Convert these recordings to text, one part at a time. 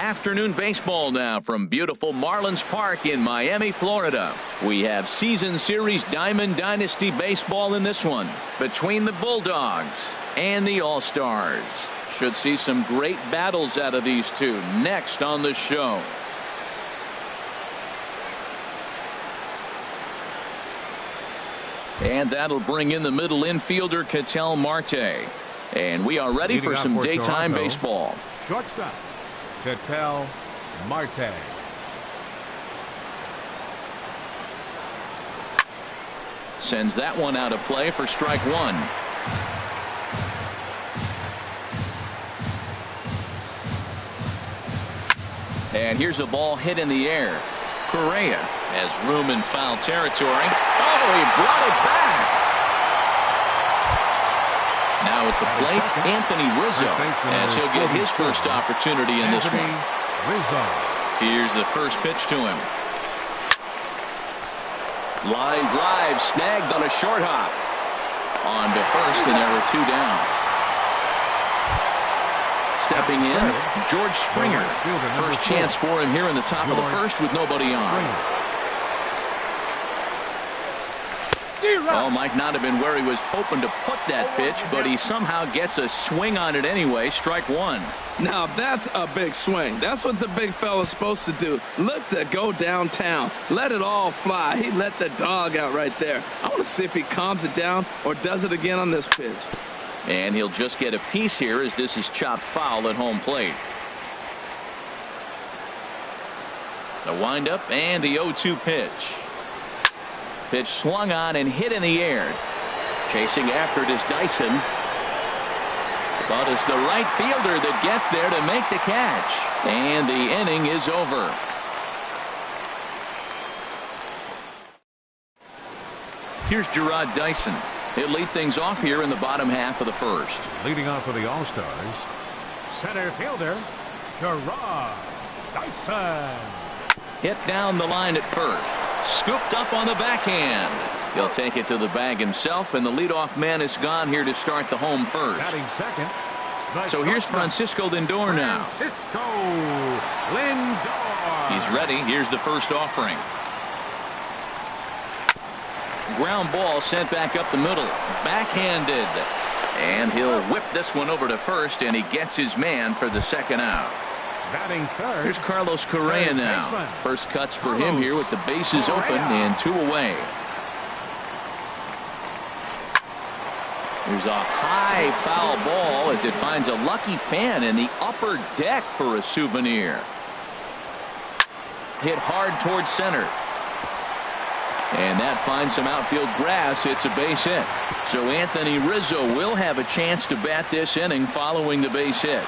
afternoon baseball now from beautiful Marlins Park in Miami, Florida. We have season series Diamond Dynasty baseball in this one between the Bulldogs and the All-Stars. Should see some great battles out of these two next on the show. And that'll bring in the middle infielder Ketel Marte. And we are ready for some daytime baseball. Shortstop, Ketel Marte. Sends that one out of play for strike one. And here's a ball hit in the air. Correa has room in foul territory. Oh, he brought it back. Now at the plate, Anthony Rizzo, as he'll get his first opportunity in this one. Here's the first pitch to him. Line drive snagged on a short hop. On to first, and there are two down. Stepping in, George Springer. First chance for him here in the top of the first with nobody on. Oh, might not have been where he was hoping to put that pitch, but he somehow gets a swing on it anyway. Strike one. Now that's a big swing. That's what the big fella's supposed to do. Look to go downtown. Let it all fly. He let the dog out right there. I want to see if he calms it down or does it again on this pitch. And he'll just get a piece here as this is chopped foul at home plate. The windup and the 0-2 pitch. Pitch swung on and hit in the air. Chasing after it is Dyson. But it's the right fielder that gets there to make the catch. And the inning is over. Here's Jarrod Dyson. He'll lead things off here in the bottom half of the first. Leading off for the All-Stars, center fielder, Jarrod Dyson. Hit down the line at first. Scooped up on the backhand. He'll take it to the bag himself, and the leadoff man is gone here to start the home first. Batting second. So here's Francisco Lindor now. Francisco Lindor. He's ready. Here's the first offering. Ground ball sent back up the middle. Backhanded. And he'll whip this one over to first, and he gets his man for the second out. Batting third. Here's Carlos Correa now. First cuts for him here with the bases open and two away. There's a high foul ball as it finds a lucky fan in the upper deck for a souvenir. Hit hard towards center. And that finds some outfield grass. It's a base hit. So Anthony Rizzo will have a chance to bat this inning following the base hit.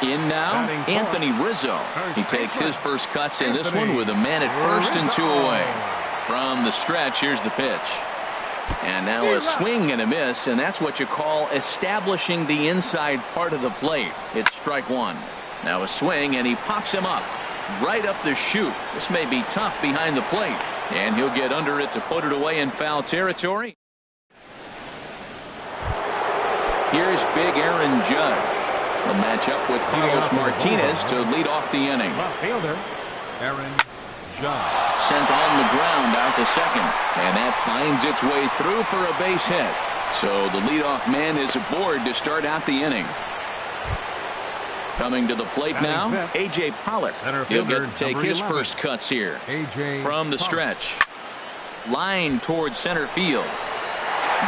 In now, Anthony Rizzo. He takes his first cuts in this one with a man at first and two away. From the stretch, here's the pitch. And now a swing and a miss, and that's what you call establishing the inside part of the plate. It's strike one. Now a swing, and he pops him up. Right up the chute. This may be tough behind the plate. And he'll get under it to put it away in foul territory. Here's big Aaron Judge. He'll match up with Carlos Martinez to lead off the inning. Left fielder, Aaron Judge. Sent on the ground out to second. And that finds its way through for a base hit. So the leadoff man is aboard to start out the inning. Coming to the plate now, A.J. Pollock. He'll get to take his first cuts here. From the stretch. Line towards center field.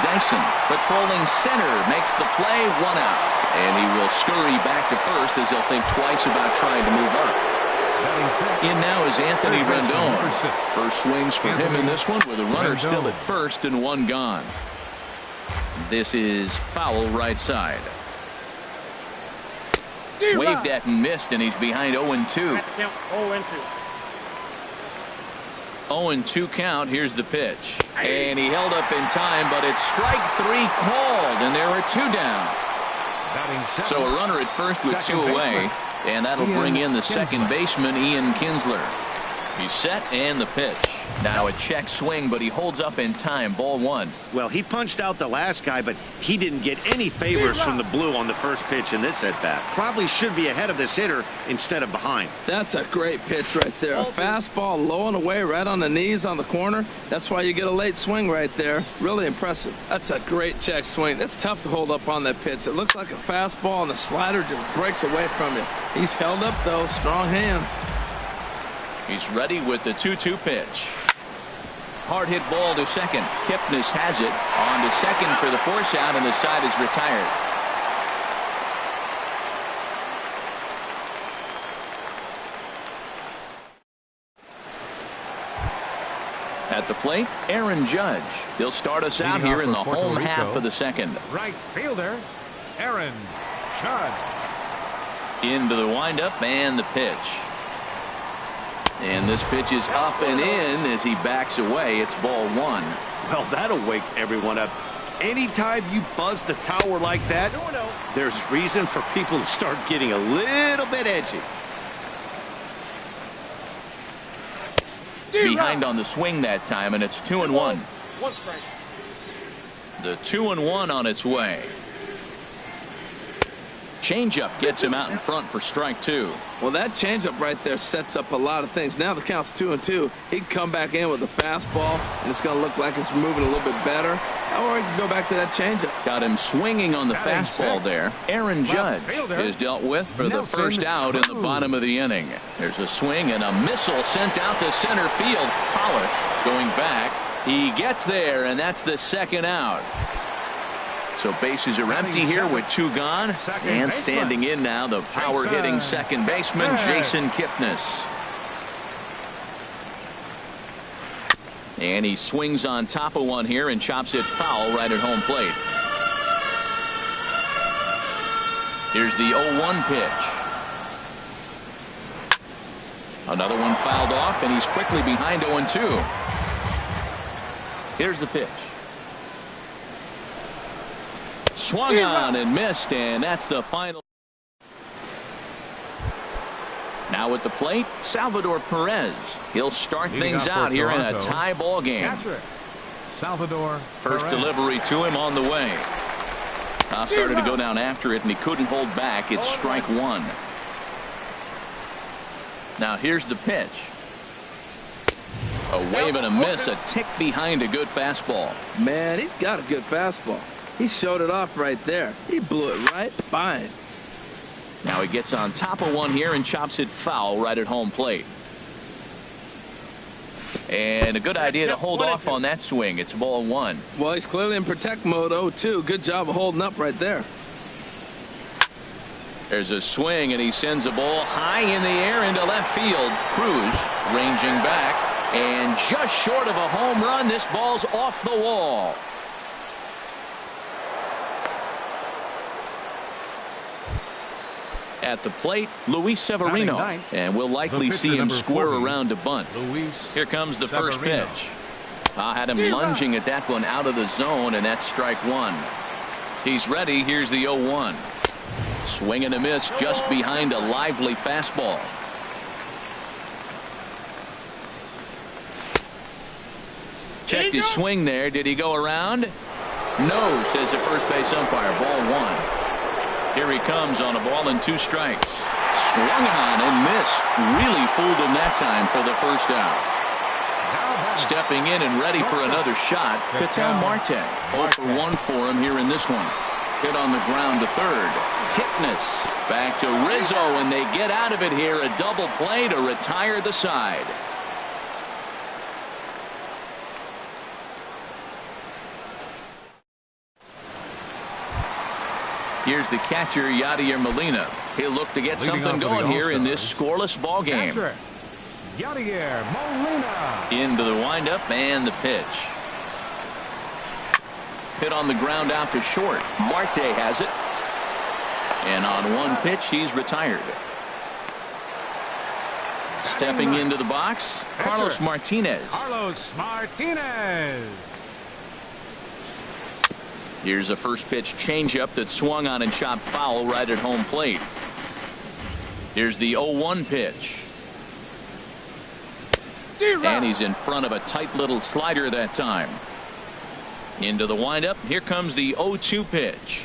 Dyson patrolling center makes the play, one out. And he will scurry back to first as he'll think twice about trying to move up. In now is Anthony Rendon. First swings for him in this one with a runner still at first and one gone. This is foul right side. Waved at and missed, and he's behind 0-2. 0-2 count. Here's the pitch. And he held up in time, but it's strike three called, and there are two down. So a runner at first with two away, and that'll bring in the second baseman, Ian Kinsler. He's set and the pitch. Now a check swing, but he holds up in time. Ball one. Well, he punched out the last guy, but he didn't get any favors from the blue on the first pitch in this at-bat. Probably should be ahead of this hitter instead of behind. That's a great pitch right there. A fastball low and away right on the knees on the corner. That's why you get a late swing right there. Really impressive. That's a great check swing. It's tough to hold up on that pitch. It looks like a fastball, and the slider just breaks away from you. He's held up, though. Strong hands. He's ready with the 2-2 pitch. Hard hit ball to second. Kipnis has it on to second for the force out, and the side is retired. At the plate, Aaron Judge. He'll start us out here in the home half of the second. Right fielder, Aaron Judge. Into the windup and the pitch. And this pitch is up and in as he backs away. It's ball one. Well, that'll wake everyone up. Anytime you buzz the tower like that, there's reason for people to start getting a little bit edgy. Behind on the swing that time, and it's 2-1. One strike. The 2-1 on its way. Changeup gets him out in front for strike two. Well, that changeup right there sets up a lot of things. Now the count's 2-2. He can come back in with a fastball, and it's going to look like it's moving a little bit better. Or he can go back to that changeup. Got him swinging on the fastball there. Aaron Judge is dealt with for the first out in the bottom of the inning. There's a swing and a missile sent out to center field. Pollock going back. He gets there, and that's the second out. So bases are empty here with two gone. And standing in now, the power-hitting second baseman, Jason Kipnis. And he swings on top of one here and chops it foul right at home plate. Here's the 0-1 pitch. Another one fouled off, and he's quickly behind 0-2. Here's the pitch. Swung on and missed, and that's the final. Now at the plate, Salvador Perez. He'll start things out here in a tie ball game. Salvador First Perez. delivery to him on the way. Started to go down after it, and he couldn't hold back. It's strike one. Now here's the pitch. A wave and a miss, a tick behind a good fastball. Man, he's got a good fastball. He showed it off right there. He blew it right by him. Now he gets on top of one here and chops it foul right at home plate. And a good idea to hold off on that swing. It's ball one. Well, he's clearly in protect mode 0-2. Good job of holding up right there. There's a swing, and he sends a ball high in the air into left field. Cruz ranging back, and just short of a home run. This ball's off the wall. At the plate, Luis Severino, and we'll likely see him square around to bunt. Here comes the first pitch. Had him lunging at that one out of the zone, and that's strike one. He's ready. Here's the 0-1. Swing and a miss just behind a lively fastball. Checked his swing there. Did he go around? No, says the first base umpire. Ball one. Here he comes on a ball and two strikes. Swung on and missed. Really fooled him that time for the first out. Stepping in and ready for another shot, Ketel Marte. 0 for 1 for him here in this one. Hit on the ground to third. Kipnis back to Rizzo, and they get out of it here. A double play to retire the side. Here's the catcher, Yadier Molina. He'll look to get something going here in this scoreless ball game. Yadier Molina. Into the windup and the pitch. Hit on the ground out to short. Marte has it. And on one pitch, he's retired. Stepping into the box, Carlos Martinez. Carlos Martinez. Here's a first pitch changeup that swung on and chopped foul right at home plate. Here's the 0-1 pitch. And he's in front of a tight little slider that time. Into the windup. Here comes the 0-2 pitch.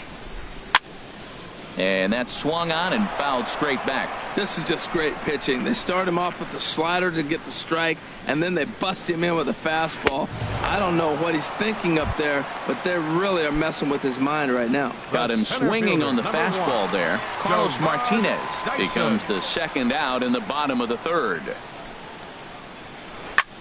And that's swung on and fouled straight back. This is just great pitching. They start him off with the slider to get the strike, and then they bust him in with a fastball. I don't know what he's thinking up there, but they really are messing with his mind right now. Got him swinging on the fastball there. Carlos Martinez becomes the second out in the bottom of the third.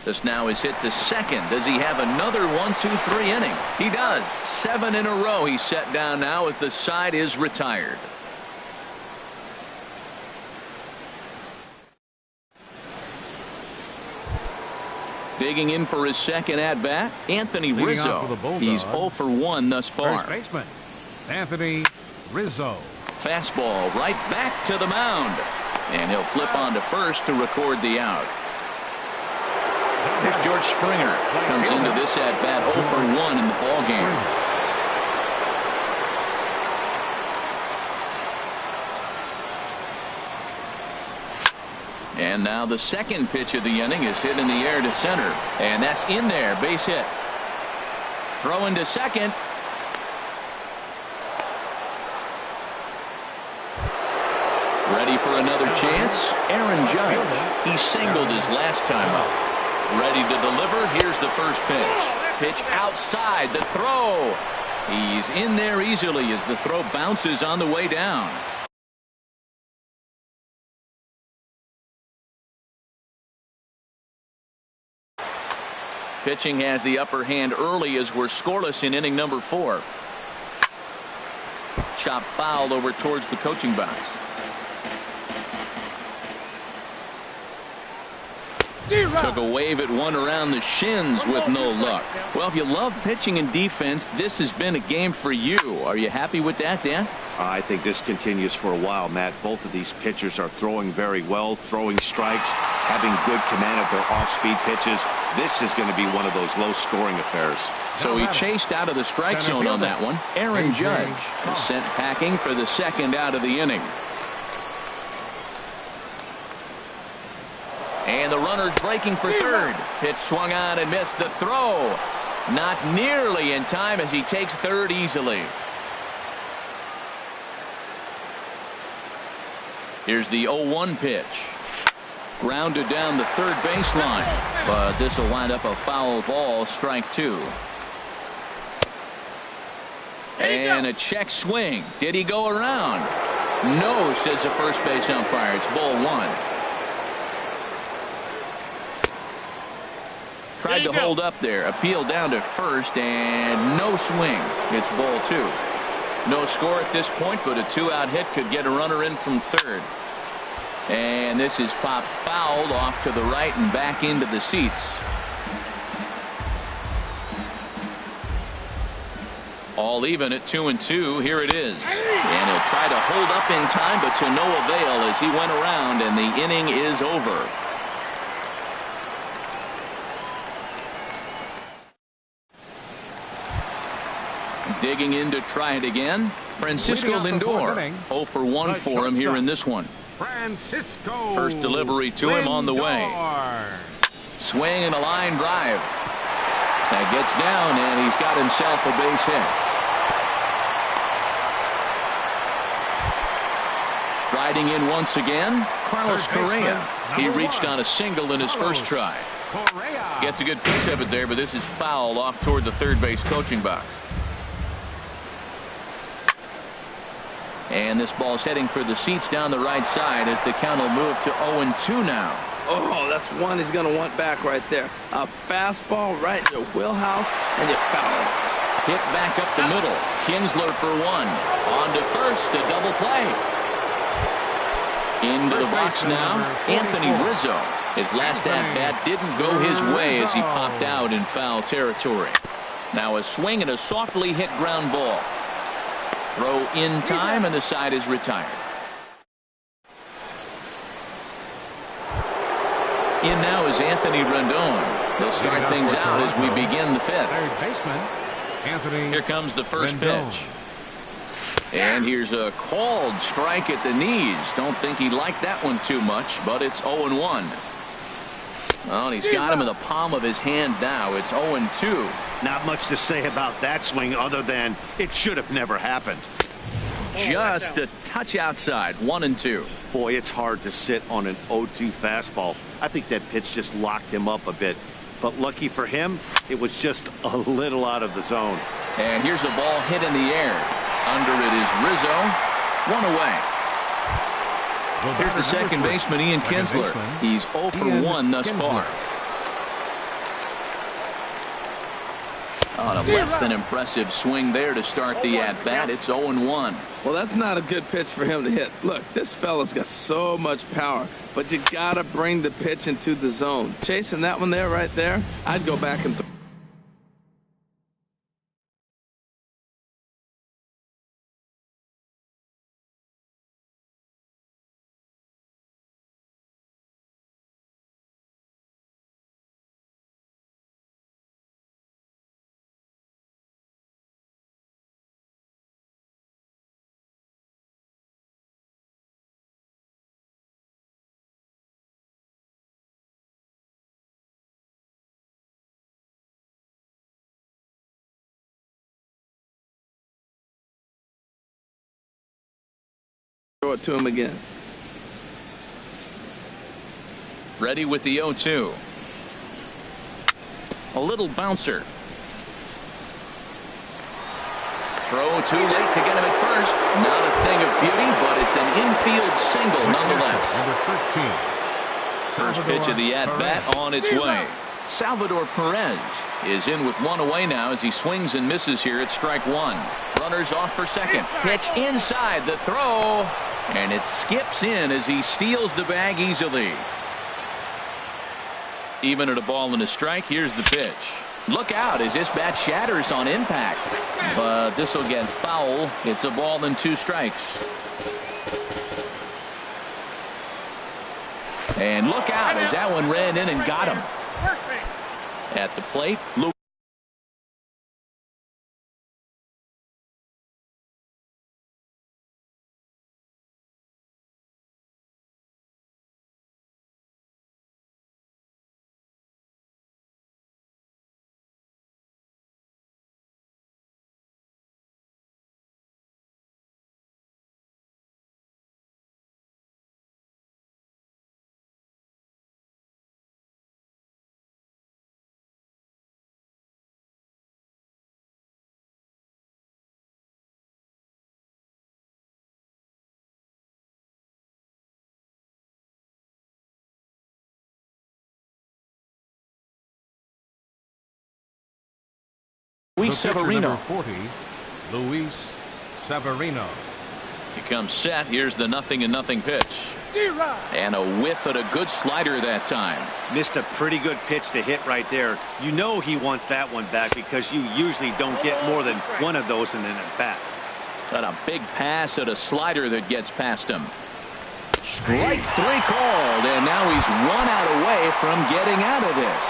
This now is hit to second. Does he have another 1-2-3 inning? He does. 7 in a row he's set down now as the side is retired. Digging in for his second at bat, Anthony Rizzo. He's 0 for 1 thus far. First baseman, Anthony Rizzo. Fastball right back to the mound. And he'll flip on to first to record the out. Here's George Springer. Comes into this at bat 0 for 1 in the ball game. And now the second pitch of the inning is hit in the air to center. And that's in there. Base hit. Throw into second. Ready for another chance. Aaron Judge. He singled his last time up. Ready to deliver. Here's the first pitch. Pitch outside. The throw. He's in there easily as the throw bounces on the way down. Pitching has the upper hand early as we're scoreless in inning number 4. Chop fouled over towards the coaching box. Took a wave at one around the shins with no luck. Well, if you love pitching and defense, this has been a game for you. Are you happy with that, Dan? I think this continues for a while, Matt. Both of these pitchers are throwing very well, throwing strikes, having good command of their off-speed pitches. This is going to be one of those low-scoring affairs. So he chased out of the strike zone on that one. Aaron Judge is sent packing for the second out of the inning. And the runner's breaking for third. Pitch swung on and missed the throw. Not nearly in time as he takes third easily. Here's the 0-1 pitch. Grounded down the third baseline. But this will wind up a foul ball, strike 2. And a check swing. Did he go around? No, says the first base umpire. It's ball 1. Tried to hold up there. Appeal down to first and no swing. It's ball 2. No score at this point, but a 2-out hit could get a runner in from third. And this is popped fouled off to the right and back into the seats. All even at 2-2. Here it is. And he'll try to hold up in time, but to no avail as he went around and the inning is over. Digging in to try it again. Francisco Lindor. 0 for 1 for him here in this one. Francisco. First delivery to him on the way. Swing and a line drive. That gets down and he's got himself a base hit. Striding in once again, Carlos Correa. He reached on a single in his first try. Gets a good piece of it there, but this is fouled off toward the third base coaching box. And this ball's heading for the seats down the right side as the count will move to 0-2 now. Oh, that's one he's going to want back right there. A fastball right in your wheelhouse, and you foul it. Hit back up the middle. Kinsler for 1. On to first, a double play. Into the box now, Anthony Rizzo. His last at-bat didn't go his way as he popped out in foul territory. Now a swing and a softly hit ground ball. Throw in time, and the side is retired. In now is Anthony Rendon. They'll start things out as we begin the 5th. Third baseman, Anthony. Here comes the first Rendon. pitch. And here's a called strike at the knees. Don't think he liked that one too much, but it's 0-1. Oh, and he's got him in the palm of his hand now. It's 0-2. Not much to say about that swing other than it should have never happened. Just a touch outside. 1-2. Boy, it's hard to sit on an 0-2 fastball. I think that pitch just locked him up a bit. But lucky for him, it was just a little out of the zone. And here's a ball hit in the air. Under it is Rizzo. One away. Here's the second baseman, Ian Kinsler. He's 0 for 1 thus far. On a less than impressive swing there to start the at-bat. It's 0-1. Well, that's not a good pitch for him to hit. Look, this fella's got so much power, but you got to bring the pitch into the zone. Chasing that one there, right there, I'd go back and throw it to him again. Ready with the 0-2. A little bouncer. Throw too late to get him at first. Not a thing of beauty, but it's an infield single nonetheless. Number 13. First pitch of the at-bat on its way. Salvador Perez is in with one away now as he swings and misses here at strike one. Runners off for second. Pitch inside the throw. And it skips in as he steals the bag easily. Even at a ball and a strike, here's the pitch. Look out as this bat shatters on impact. But this will get foul. It's a ball and 2 strikes. And look out as that one ran in and got him. At the plate, Luis Severino. 40, Luis Severino. He comes set. Here's the 0-0 pitch. And a whiff at a good slider that time. Missed a pretty good pitch to hit right there. You know he wants that one back because you usually don't get more than one of those in an at-bat. Got a big pass at a slider that gets past him. Strike 3 called, and now he's 1 out away from getting out of this.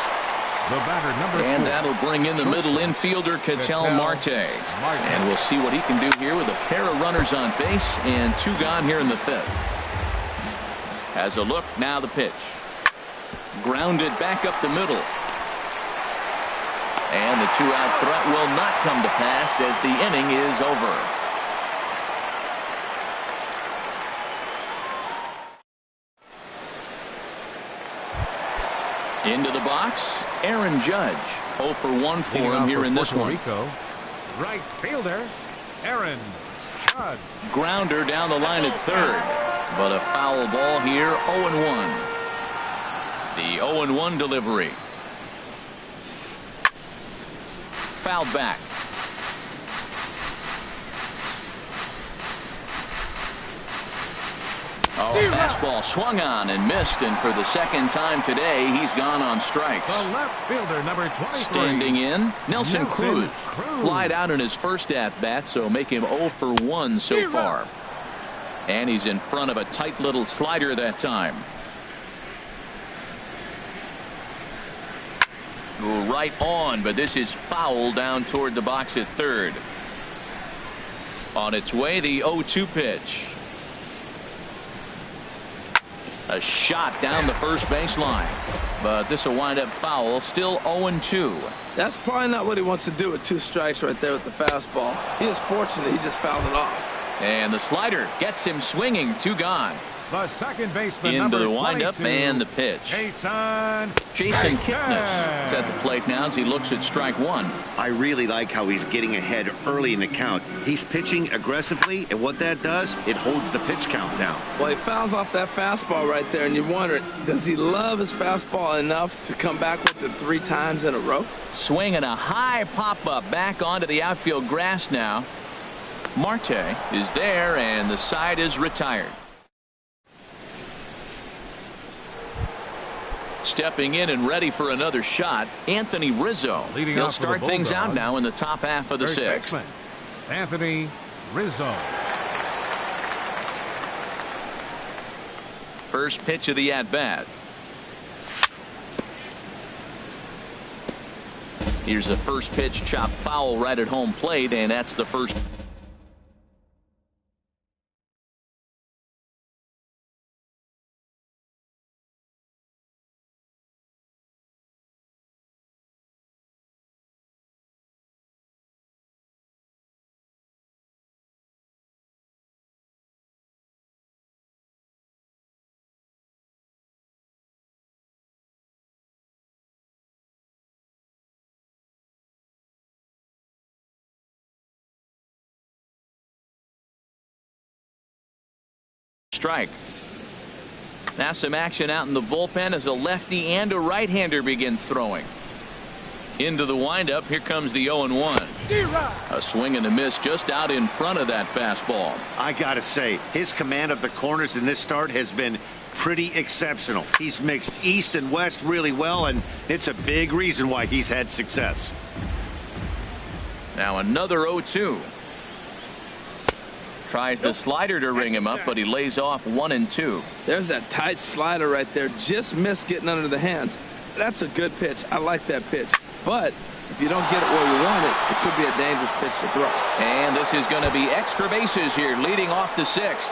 The batter, number 4. And that'll bring in the middle infielder, Ketel Marte. And we'll see what he can do here with a pair of runners on base and 2 gone here in the 5th. Has a look, now the pitch. Grounded back up the middle. And the 2-out threat will not come to pass as the inning is over. Into the box, Aaron Judge. 0 for 1 for him here in this one. Rico, right fielder, Aaron Judge. Grounder down the line at third. But a foul ball here, 0-1. The 0-1 delivery. Fouled back. Oh, fastball swung on and missed, and for the second time today, he's gone on strikes. The left fielder, number 23. Standing in, Nelson Cruz. Flied out in his first at-bat, so make him 0 for 1 so far. And he's in front of a tight little slider that time. Right on, but this is foul down toward the box at third. On its way, the 0-2 pitch. A shot down the first baseline. but this will wind up foul. Still 0-2. That's probably not what he wants to do with 2 strikes right there with the fastball. He is fortunate he just fouled it off. And the slider gets him swinging. 2 gone. The second baseman, Into number the windup 22, and the pitch. Jason Kipnis is at the plate now as he looks at strike 1. I really like how he's getting ahead early in the count. He's pitching aggressively, and what that does, it holds the pitch count down. Well, he fouls off that fastball right there, and you wonder, does he love his fastball enough to come back with it 3 times in a row? Swinging a high pop-up back onto the outfield grass now. Marte is there, and the side is retired. Stepping in and ready for another shot, Anthony Rizzo. He'll start things out now in the top half of the 6th. Anthony Rizzo. First pitch of the at-bat. Here's a first pitch chop foul right at home plate, and that's the first. Strike. Now some action out in the bullpen as a lefty and a right-hander begin throwing. Into the windup. Here comes the 0-1. A swing and a miss just out in front of that fastball. I gotta say, his command of the corners in this start has been pretty exceptional. He's mixed east and west really well, and it's a big reason why he's had success. Now another 0-2. Tries the slider to ring him up, but he lays off 1-2. There's that tight slider right there. Just missed getting under the hands. That's a good pitch. I like that pitch. But if you don't get it where you want it, it could be a dangerous pitch to throw. And this is going to be extra bases here, leading off the 6th.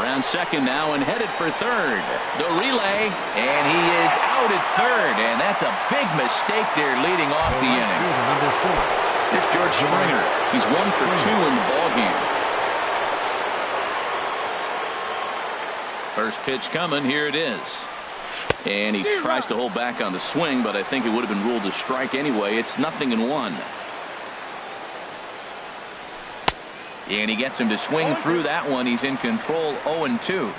Around second now and headed for third. The relay, and he is out at third, and that's a big mistake there leading off the inning. Here's George Springer. He's 1 for 2 in the ballgame. First pitch coming. Here it is. And he tries to hold back on the swing, but I think it would have been ruled a strike anyway. It's 0-1. And he gets him to swing through that one. He's in control. 0-2.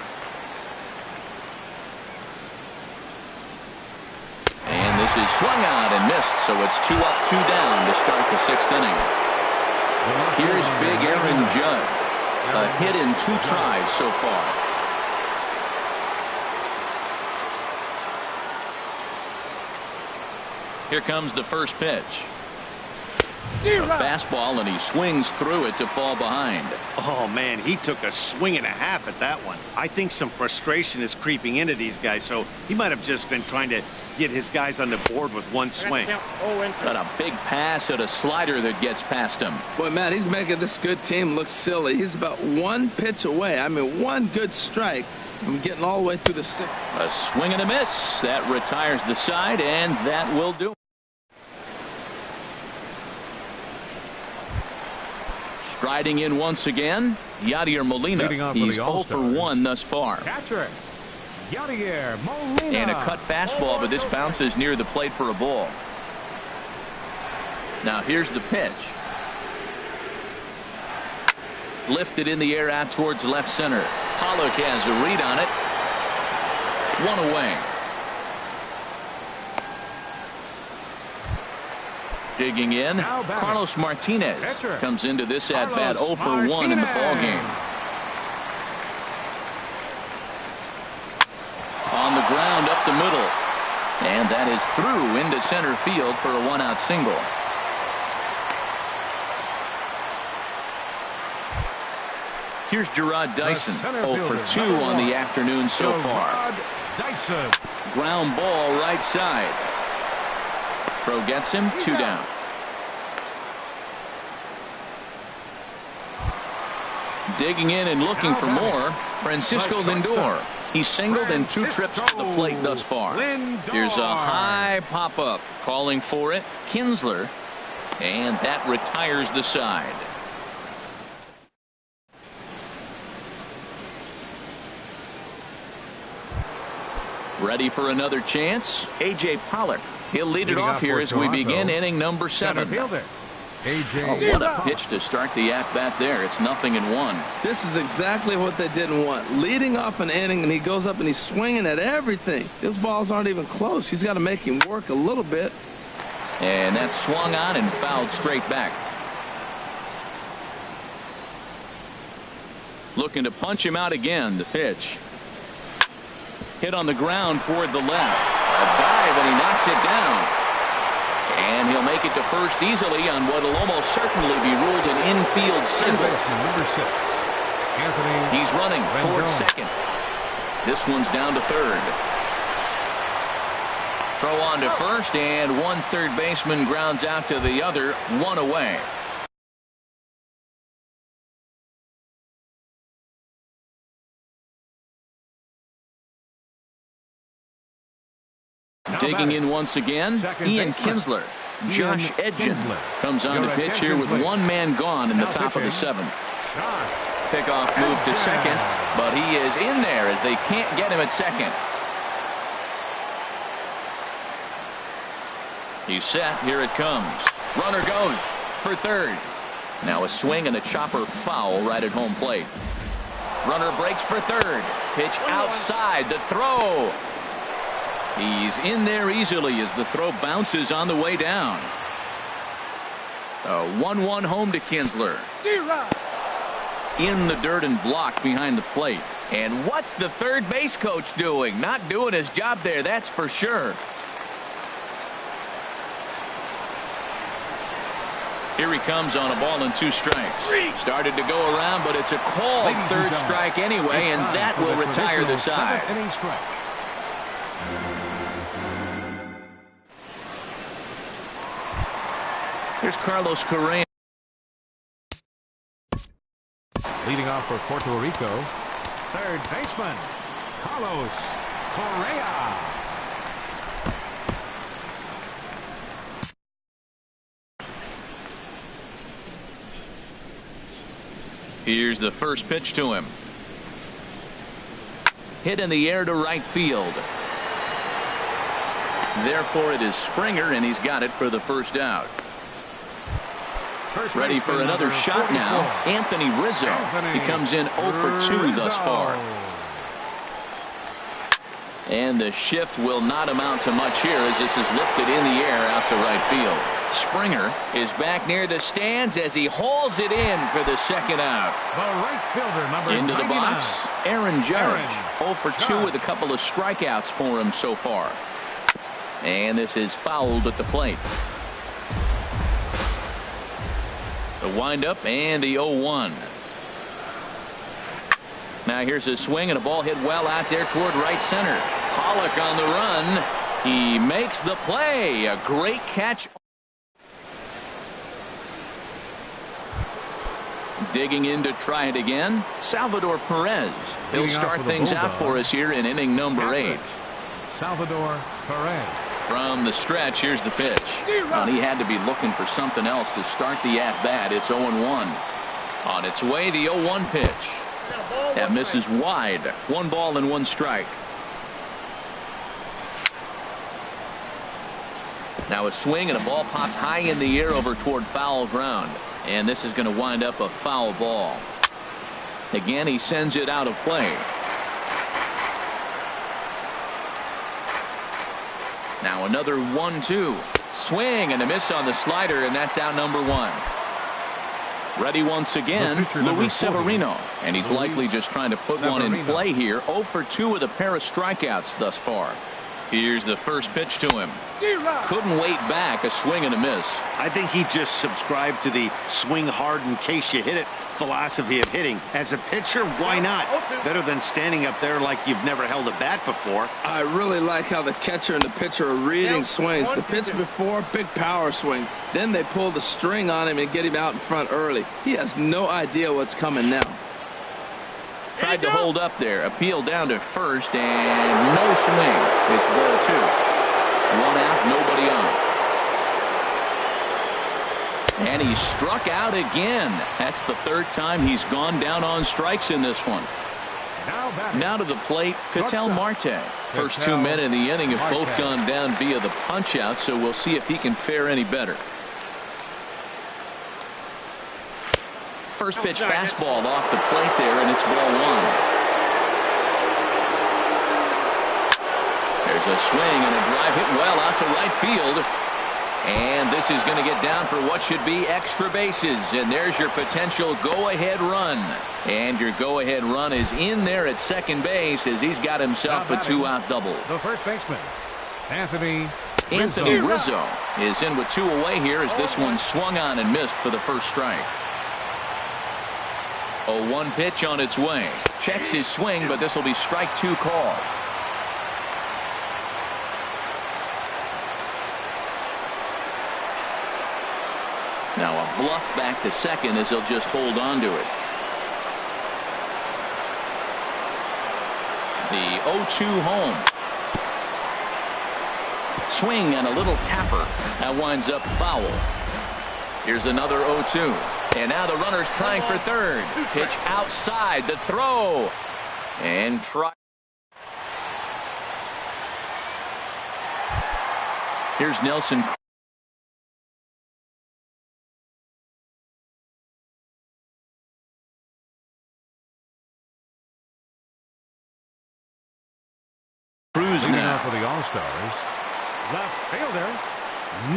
And this is swung out and missed, so it's 2 up, 2 down to start the 6th inning. Here's big Aaron Judge. A hit in 2 tries so far. Here comes the first pitch. A fastball, and he swings through it to fall behind. Oh, man, he took a swing and a half at that one. I think some frustration is creeping into these guys, so he might have just been trying to get his guys on the board with 1 swing. Got a big pass at a slider that gets past him. Boy, man, he's making this good team look silly. He's about 1 pitch away. I mean, 1 good strike from getting all the way through the 6th. A swing and a miss. That retires the side, and that will do. Striding in once again, Yadier Molina. He's 0 for 1 thus far. Catcher, Yadier Molina. And a cut fastball, but this bounces near the plate for a ball. Now here's the pitch. Lifted in the air out towards left center. Pollock has a read on it. 1 away. Digging in, Carlos Martinez comes into this at bat 0 for 1 in the ball game. On the ground up the middle, and that is through into center field for a 1-out single. Here's Gerard Dyson, 0 for 2 on the afternoon so far. Ground ball right side. Throw gets him, 2 down. Digging in and looking for more, Francisco Lindor. He's singled in 2 trips to the plate thus far. Here's a high pop-up. Calling for it, Kinsler. And that retires the side. Ready for another chance? A.J. Pollock. He'll lead it off here as we begin inning number 7. What a pitch to start the at-bat there. It's 0-1. This is exactly what they didn't want. Leading off an inning, and he goes up and he's swinging at everything. His balls aren't even close. He's got to make him work a little bit. And that's swung on and fouled straight back. Looking to punch him out again. The pitch. Hit on the ground toward the left. A dive, and he knocks it down. And he'll make it to first easily on what will almost certainly be ruled an infield single. He's running towards second. This one's down to third. Throw on to first, and one third baseman grounds out to the other, 1 away. Digging in once again, Ian Kinsler. Josh Edgin comes on to pitch here with 1 man gone in the top of the 7th. Pickoff move to second, but he is in there as they can't get him at second. He's set. Here it comes. Runner goes for third. Now a swing and a chopper foul right at home plate. Runner breaks for third. Pitch outside. The throw. He's in there easily as the throw bounces on the way down. A 1-1 home to Kinsler. In the dirt and blocked behind the plate. And what's the third base coach doing? Not doing his job there, that's for sure. Here he comes on a ball and 2 strikes. Started to go around, but it's a called third strike anyway, and that will retire the side. Here's Carlos Correa. Leading off for Puerto Rico, third baseman, Carlos Correa. Here's the first pitch to him. Hit in the air to right field. Therefore, it is Springer, and he's got it for the first out. Ready for another shot now. Anthony Rizzo. He comes in 0 for 2 thus far. And the shift will not amount to much here as this is lifted in the air out to right field. Springer is back near the stands as he hauls it in for the second out. The right fielder, number into the 99. box, Aaron Judge. 0 for 2 with a couple of strikeouts for him so far. And this is fouled at the plate. The windup and the 0-1. Now here's a swing and a ball hit well out there toward right center. Pollock on the run. He makes the play. A great catch. Digging in to try it again, Salvador Perez. He'll start things out for us here in inning number 8. Salvador Perez. From the stretch, here's the pitch. Well, he had to be looking for something else to start the at-bat. It's 0-1. On its way, the 0-1 pitch. That misses wide. 1 ball and 1 strike. Now a swing and a ball popped high in the air over toward foul ground. And this is going to wind up a foul ball. Again, he sends it out of play. Now another 1-2. Swing and a miss on the slider, and that's out number 1. Ready once again, Luis Severino. And he's likely just trying to put one in play here. 0 for 2 with a pair of strikeouts thus far. Here's the first pitch to him. Couldn't wait back. A swing and a miss. I think he just subscribed to the swing hard in case you hit it philosophy of hitting. As a pitcher, why not? Better than standing up there like you've never held a bat before. I really like how the catcher and the pitcher are reading swings. The pitch before, big power swing. Then they pull the string on him and get him out in front early. He has no idea what's coming now. Tried to hold up there. Appeal down to first, and no swing. It's ball 2. 1 out, nobody on. And he struck out again. That's the 3rd time he's gone down on strikes in this one. Now to the plate, Ketel Marte. First 2 men in the inning have both gone down via the punch-out, so we'll see if he can fare any better. First pitch fastball off the plate there, and it's ball 1. There's a swing and a drive hit well out to right field. And this is going to get down for what should be extra bases. And there's your potential go-ahead run. And your go-ahead run is in there at second base as he's got himself a 2-out double. The first baseman, Anthony Rizzo is in with 2 away here as this one swung on and missed for the first strike. 0-1 pitch on its way. Checks his swing, but this will be strike 2 call. Now a bluff back to second as he'll just hold on to it. The 0-2 home. Swing and a little tapper. That winds up foul. Here's another 0-2. And now the runner's trying for third. Pitch outside. The throw. And try. Here's Nelson Cruz now for the All-Stars. Left fielder,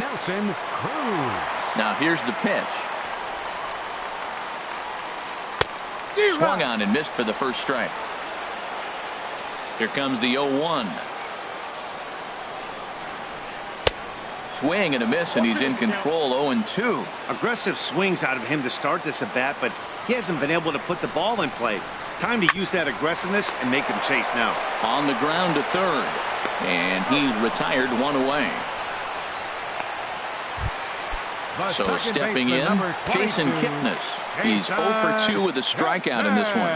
Nelson Cruz. Now here's the pitch. Swung on and missed for the first strike. Here comes the 0-1. Swing and a miss, and he's in control. 0-2. Aggressive swings out of him to start this at bat, but he hasn't been able to put the ball in play. Time to use that aggressiveness and make him chase now. On the ground to third, and he's retired 1 away. So stepping in, Jason Kipnis. He's 0 for 2 with a strikeout in this one.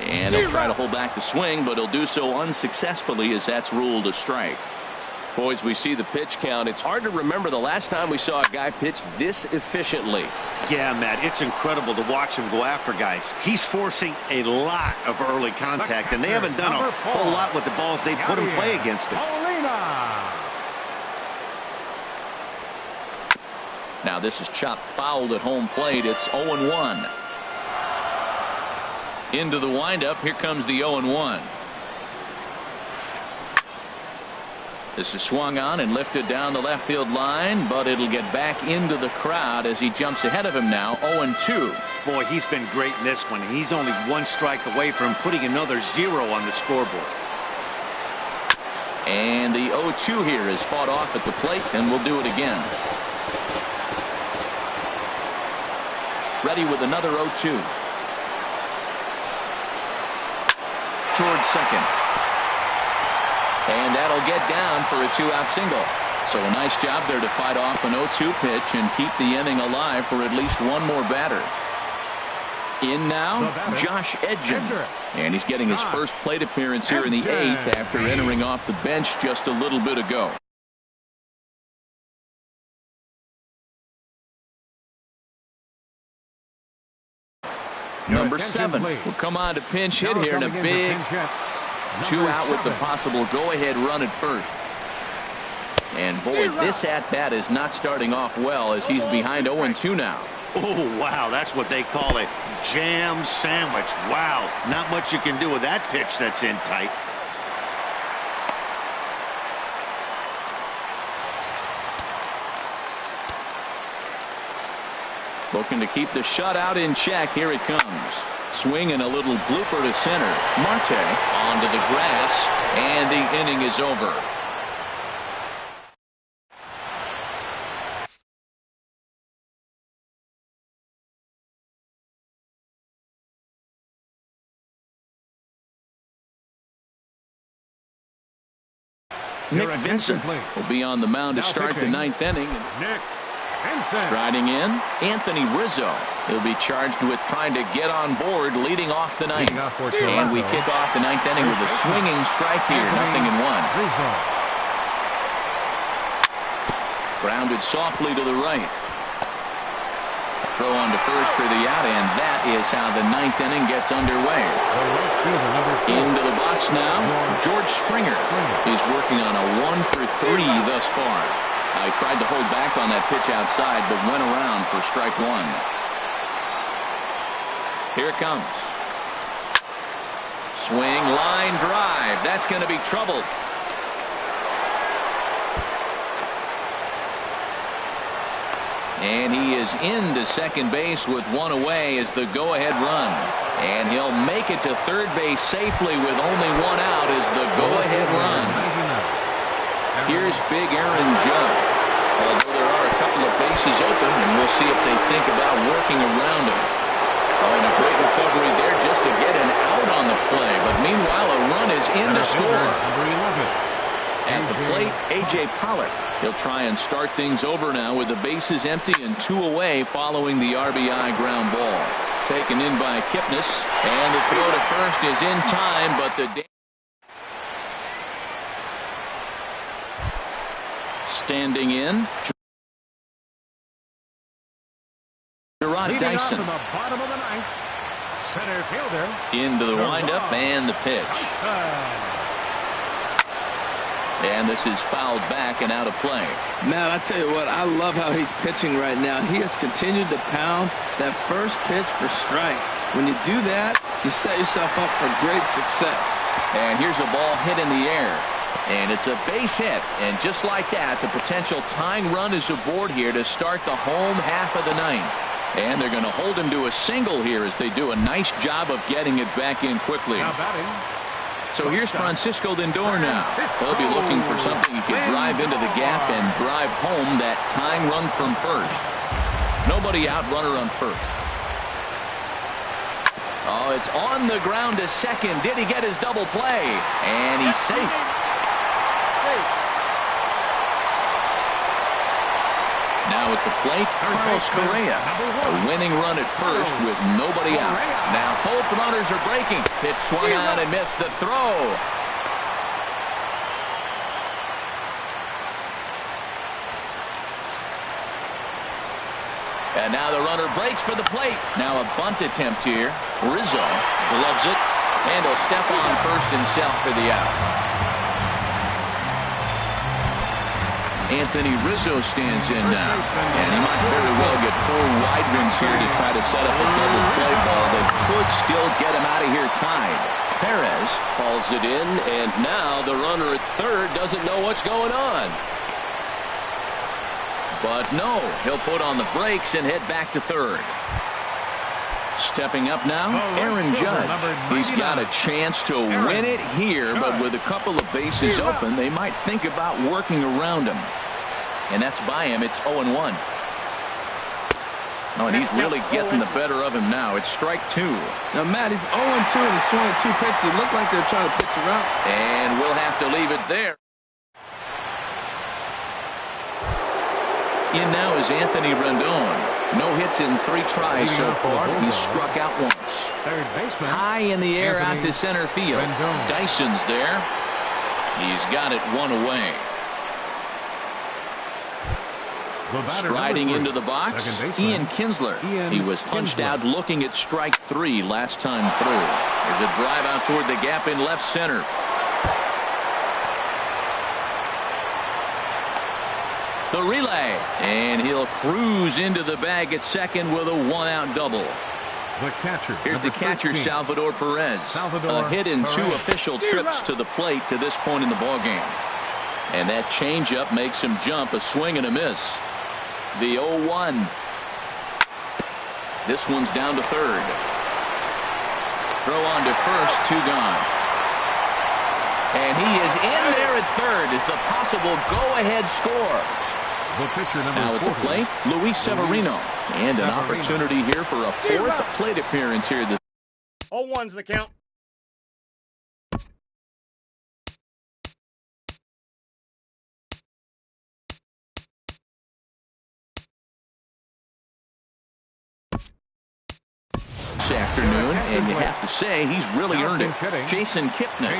And he'll try to hold back the swing, but he'll do so unsuccessfully as that's ruled a strike. Boys, we see the pitch count. It's hard to remember the last time we saw a guy pitch this efficiently. Yeah, Matt, it's incredible to watch him go after guys. He's forcing a lot of early contact, and they haven't done a whole lot with the balls they put in play against him. Now this is chopped fouled at home plate. It's 0-1. Into the windup. Here comes the 0-1. This is swung on and lifted down the left field line, but it'll get back into the crowd as he jumps ahead of him now. 0-2. Boy, he's been great in this one. He's only 1 strike away from putting another 0 on the scoreboard. And the 0-2 here is fought off at the plate, and we'll do it again. Ready with another 0-2. Towards second. And that'll get down for a 2-out single. So a nice job there to fight off an 0-2 pitch and keep the inning alive for at least one more batter. In now, Josh Edgin. And he's getting his first plate appearance here in the 8th after entering off the bench just a little bit ago. Number 7 will come on to pinch hit here in a big 2-out with the possible go-ahead run at first. And boy, this at-bat is not starting off well as he's behind 0-2 now. Oh, wow, that's what they call a jam sandwich. Wow, not much you can do with that pitch that's in tight. Looking to keep the shutout in check. Here it comes. Swing and a little blooper to center. Marte onto the grass, and the inning is over. Nick Vincent will be on the mound to start the 9th inning. Nick Vincent. Striding in, Anthony Rizzo. He'll be charged with trying to get on board, leading off the ninth. Leading off for And we Toronto, kick off the ninth inning with a swinging strike here, Anthony 0-1. Rizzo. Grounded softly to the right. Throw on to first for the out, and that is how the ninth inning gets underway. The right fielder, number 4. Into the box now, George Springer. He's working on a 1-for-3 thus far. He tried to hold back on that pitch outside, but went around for strike one. Here it comes. Swing, line drive. That's going to be trouble. And he is into second base with one away as the go-ahead run. And he'll make it to third base safely with only one out as the go-ahead run. Here's big Aaron Judge. Although there are a couple of bases open, and we'll see if they think about working around him. Oh, and a great recovery there just to get an out on the play. But meanwhile, a run is in to score. Number 11. At the plate, A.J. Pollock. He'll try and start things over now with the bases empty and 2 away following the RBI ground ball. Taken in by Kipnis, and the throw to first is in time, but the standing in, Gerard Leading off Dyson in the bottom of the ninth, center fielder. into the windup and the pitch. And this is fouled back and out of play. Matt, I tell you what, I love how he's pitching right now. He has continued to pound that first pitch for strikes. When you do that, you set yourself up for great success. And here's a ball hit in the air. And it's a base hit. And just like that, the potential tying run is aboard here to start the home half of the ninth. And they're going to hold him to a single here as they do a nice job of getting it back in quickly. Now batting. So here's Francisco Lindor now. He'll be looking for something he can drive into the gap and drive home that tying run from first. Nobody out, runner on first. Oh, it's on the ground to second. Did he get his double play? And he's safe. Now at the plate, Carlos Correa. A winning run at first with nobody out. Now both runners are breaking. Pitch swung on and missed the throw. And now the runner breaks for the plate. Now a bunt attempt here. Rizzo gloves it, and he'll step on first himself for the out. Anthony Rizzo stands in now, and he might very well get 4 wide ones here to try to set up a double play ball that could still get him out of here tied. Perez hauls it in, and now the runner at third doesn't know what's going on. But no, he'll put on the brakes and head back to third. Stepping up now, Aaron Judge. He's got a chance to win it here, but with a couple of bases open, they might think about working around him. And that's by him. It's 0-1. Oh, and he's really getting the better of him now. It's strike 2. Now, Matt, he's 0-2 and he's swinging 2 pitches. It looked like they're trying to pitch around. And we'll have to leave it there. In now is Anthony Rendon. No hits in 3 tries so far. He's struck out once. Third baseman. High in the air out to center field. Rendon. Dyson's there. He's got it 1 away. Striding into the box, Ian Kinsler. He was punched out looking at strike 3 last time through. There's a drive out toward the gap in left center. The relay, and he'll cruise into the bag at second with a 1-out double. The catcher. Here's the catcher, 13. Salvador Perez. A hit in 2 official trips to the plate to this point in the ballgame. And that changeup makes him jump, a swing and a miss. The 0-1. This one's down to third. Throw on to first, 2 gone. And he is in there at third as the possible go-ahead score. The pitcher, number Now at the 40. plate, Luis Severino. And an opportunity here for a 4th plate appearance here. 0-1's the count. this afternoon, and you have to say he's really earned it. Jason Kipnis.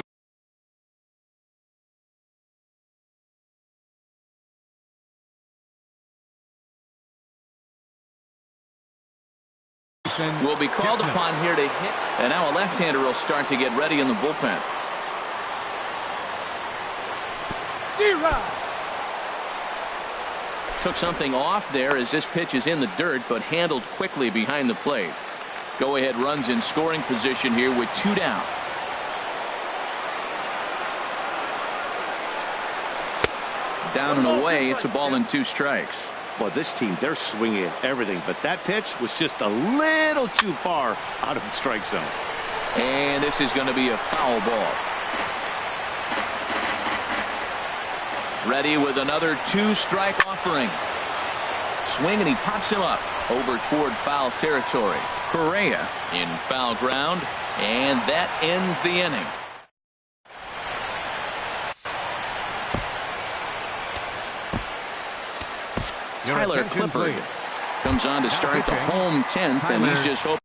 Will be called upon here to hit, and now a left-hander will start to get ready in the bullpen. Took something off there as this pitch is in the dirt, but handled quickly behind the plate. Go-ahead runs in scoring position here with 2 down. Down and away, it's a ball and 2 strikes. Well, this team, they're swinging at everything, but that pitch was just a little too far out of the strike zone. And this is going to be a foul ball. Ready with another 2-strike offering. Swing, and he pops him up over toward foul territory. Correa in foul ground, and that ends the inning. Tyler Clippard comes on to start the home 10th, and he's just hoping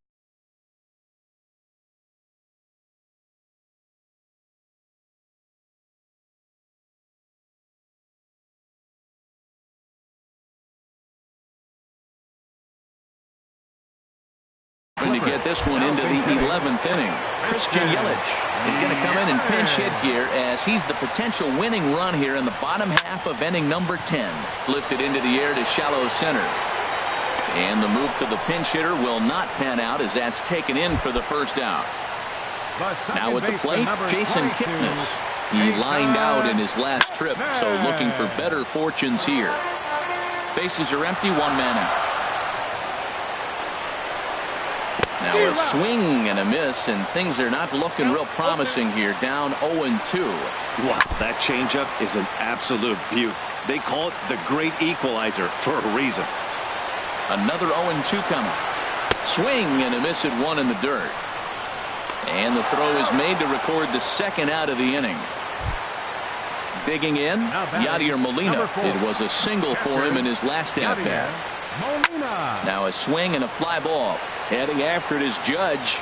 to get this one into the 11th inning. Christian Yelich is going to come in and pinch hit here as he's the potential winning run here in the bottom half of inning number 10. Lifted into the air to shallow center. And the move to the pinch hitter will not pan out as that's taken in for the first out. Now at the plate, Jason Kipnis. He lined out in his last trip, so looking for better fortunes here. Bases are empty, 1 man out. Now a swing and a miss, and things are not looking real promising here. Down 0-2. Wow, that changeup is an absolute beaut. They call it the great equalizer for a reason. Another 0-2 coming. Swing and a miss at 1 in the dirt. And the throw is made to record the second out of the inning. Digging in, Yadier Molina. It was a single for him in his last at-bat. Now a swing and a fly ball. Heading after it is Judge.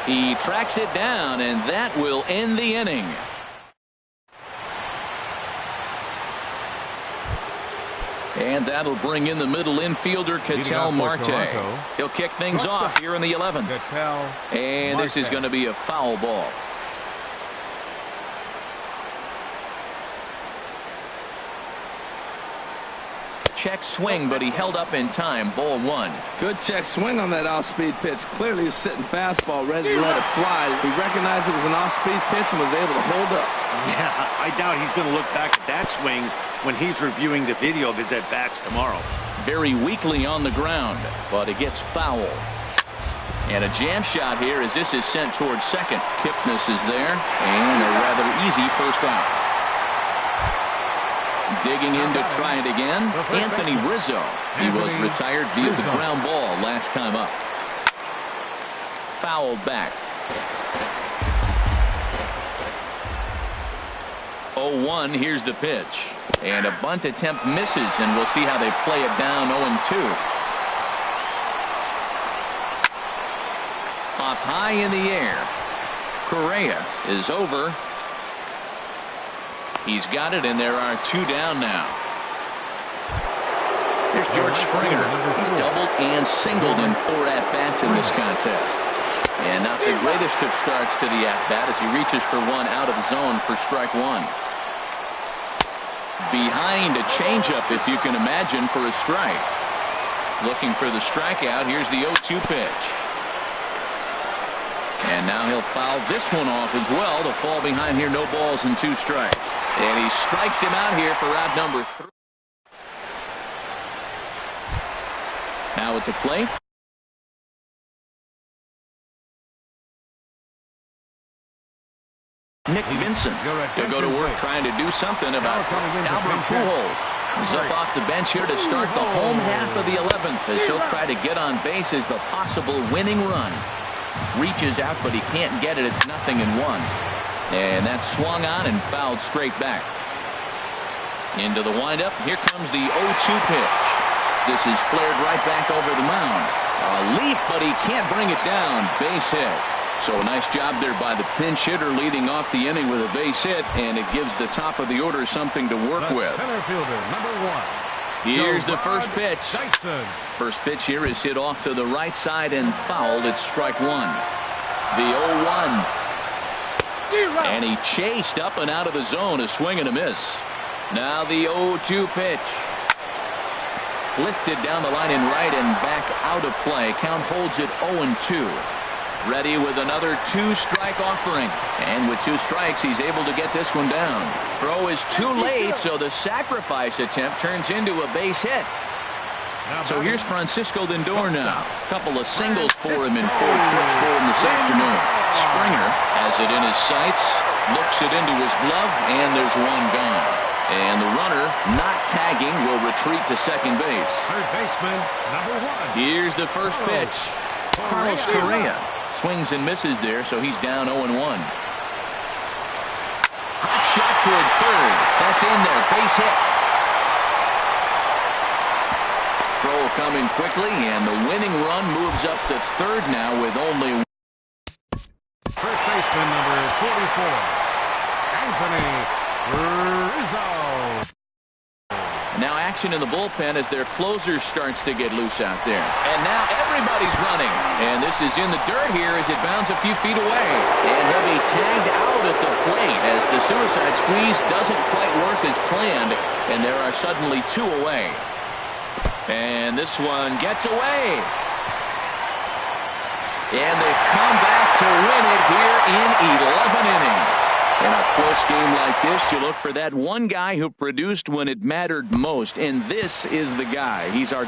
He tracks it down, and that will end the inning. And that'll bring in the middle infielder, Ketel Marte. He'll kick things off here in the 11th. And this is going to be a foul ball. Check swing, but he held up in time. Ball 1. Good check swing on that off-speed pitch. Clearly he's sitting fastball, ready to let it fly. He recognized it was an off-speed pitch and was able to hold up. Yeah, I doubt he's going to look back at that swing when he's reviewing the video of his at-bats tomorrow. Very weakly on the ground, but it gets foul. And a jam shot here as this is sent towards second. Kipnis is there, and a rather easy first out. Digging in to try it again, Anthony Rizzo. He was retired via the ground ball last time up. Fouled back. 0-1, here's the pitch. And a bunt attempt misses, and we'll see how they play it down 0-2. Up high in the air. Correa is over. He's got it, and there are 2 down now. Here's George Springer. He's doubled and singled in 4 at-bats in this contest. And not the greatest of starts to the at-bat as he reaches for one out of the zone for strike 1. Behind a changeup, if you can imagine, for a strike. Looking for the strikeout. Here's the 0-2 pitch. And now he'll foul this one off as well to fall behind here. No balls and 2 strikes. And he strikes him out here for out number 3. Now at the plate. Nick Vincent. He'll go to work trying to do something about Albert Pujols. He's up off the bench here to start the home half of the 11th as he'll try to get on base as the possible winning run. Reaches out, but he can't get it. It's 0-1. And that's swung on and fouled straight back. Into the windup. Here comes the 0-2 pitch. This is flared right back over the mound. A leap, but he can't bring it down. Base hit. So a nice job there by the pinch hitter leading off the inning with a base hit, and it gives the top of the order something to work with. Center fielder, number 1. Here's the first pitch. Dyson. First pitch here is hit off to the right side and fouled. It's strike one. The 0-1. And he chased up and out of the zone, a swing and a miss. Now the 0-2 pitch. Lifted down the line in right and back out of play. Count holds it 0-2. Ready with another 2-strike offering. And with 2 strikes, he's able to get this one down. Throw is too late, so the sacrifice attempt turns into a base hit. So here's Francisco Lindor now. A couple of singles for him in 4 trips for him this afternoon. Springer has it in his sights, looks it into his glove, and there's one gone. And the runner, not tagging, will retreat to second base. Third baseman, number 1. Here's the first pitch. Carlos Correa swings and misses there, so he's down 0-1. Hot shot toward third. That's in there. Base hit. Throw coming quickly, and the winning run moves up to third now with only. First baseman, number 44. Anthony Rizzo. Now action in the bullpen as their closer starts to get loose out there. And now everybody's running. And this is in the dirt here as it bounds a few feet away. And he'll be tagged out at the plate as the suicide squeeze doesn't quite work as planned. And there are suddenly 2 away. And this one gets away. And they come back to win it here in 11 innings. In a close game like this, you look for that one guy who produced when it mattered most. And this is the guy. He's our